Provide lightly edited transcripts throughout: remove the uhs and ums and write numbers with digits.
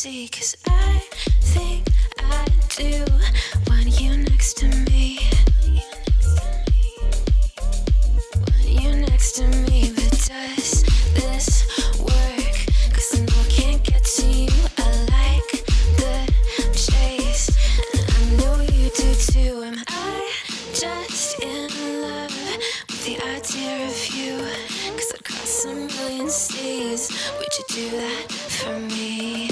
see, 'cause I think I do want you next to me. Want you next to me, but does this work? 'Cause I know I can't get to you. I like the chase, and I know you do too. Am I just in love with the idea of you? 'Cause I'd cross a million seas. Would you do that for me?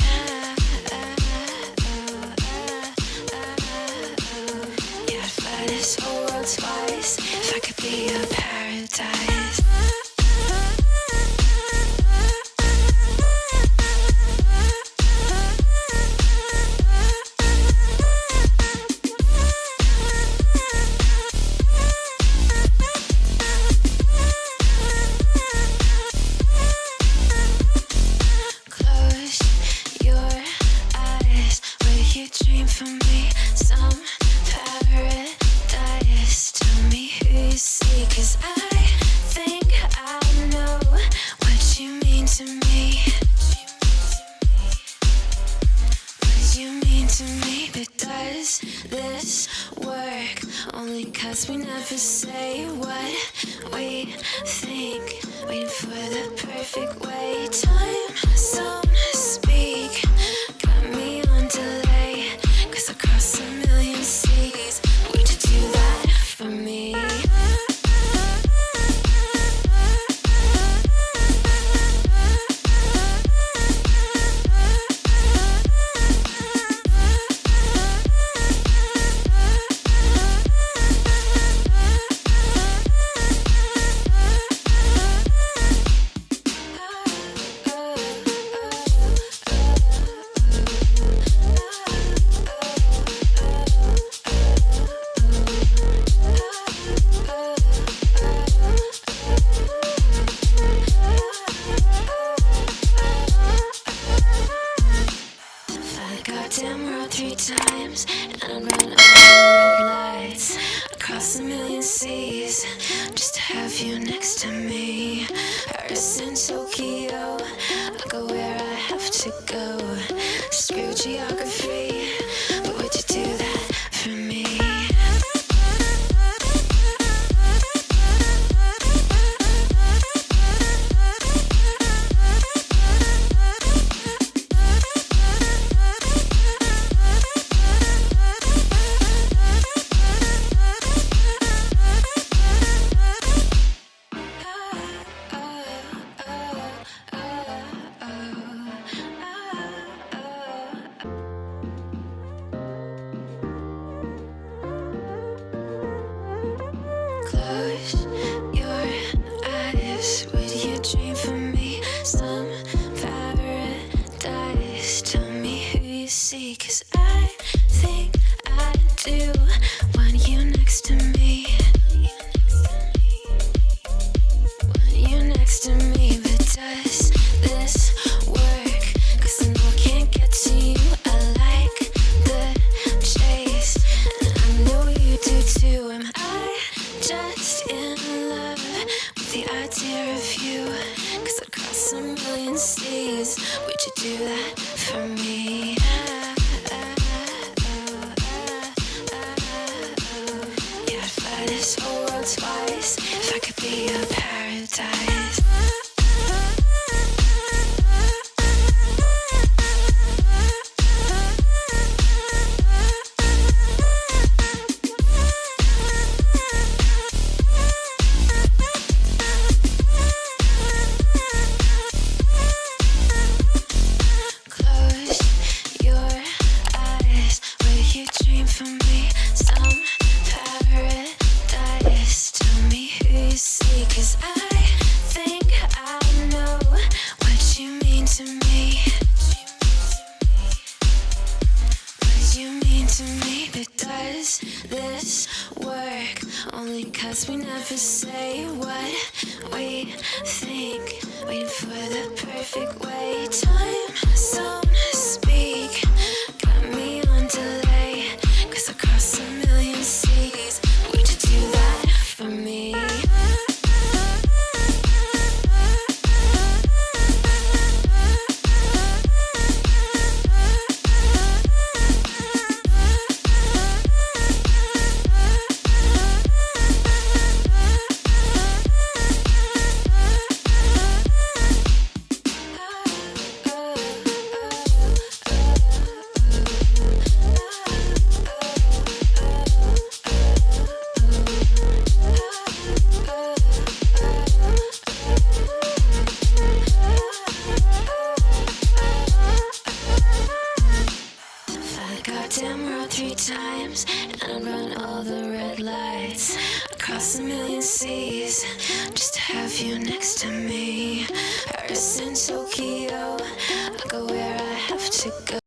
Yeah, I'd fly this whole world twice if I could be your paradise. Close your eyes, will you dream for me? Some paradise. Tell me who you see, 'cause I think I know what you mean to me. What you mean to me, but does this work? Only 'cause we never say what we think. Waiting for the perfect way. Time zone speak. Got me on delay. 'Cause I cross a million seas. Would you do that for me? Goddamn road 3 times, and I'd run all the lights across a million seas just to have you next to me. Paris and Tokyo, I go where I have to go. Screw geography, but would you do that for me? Close your eyes, would you dream for me? Some paradise. Tell me who you see, 'cause I think I do want you next to me. Want you next to me, but does this work? 'Cause I know I can't get to you. I like the chase, and I know you do too. Am I just in love with the idea of you? 'Cause I'd cross a million seas. Would you do that for me? Yeah, I'd fly this whole world twice if I could be your paradise. Close your eyes, will you dream for me? Some paradise. Tell me who you see, 'cause I think I know what you mean to me. What you mean to me, but does this work? Only 'cause we never say what we think. Waiting for the perfect way. Time zone speak. Got me on delay. 'Cause I cross a million seas. Would you do that for me? 3 times, and I'd run all the red lights across a million seas just to have you next to me. Paris and Tokyo, I go where I have to go.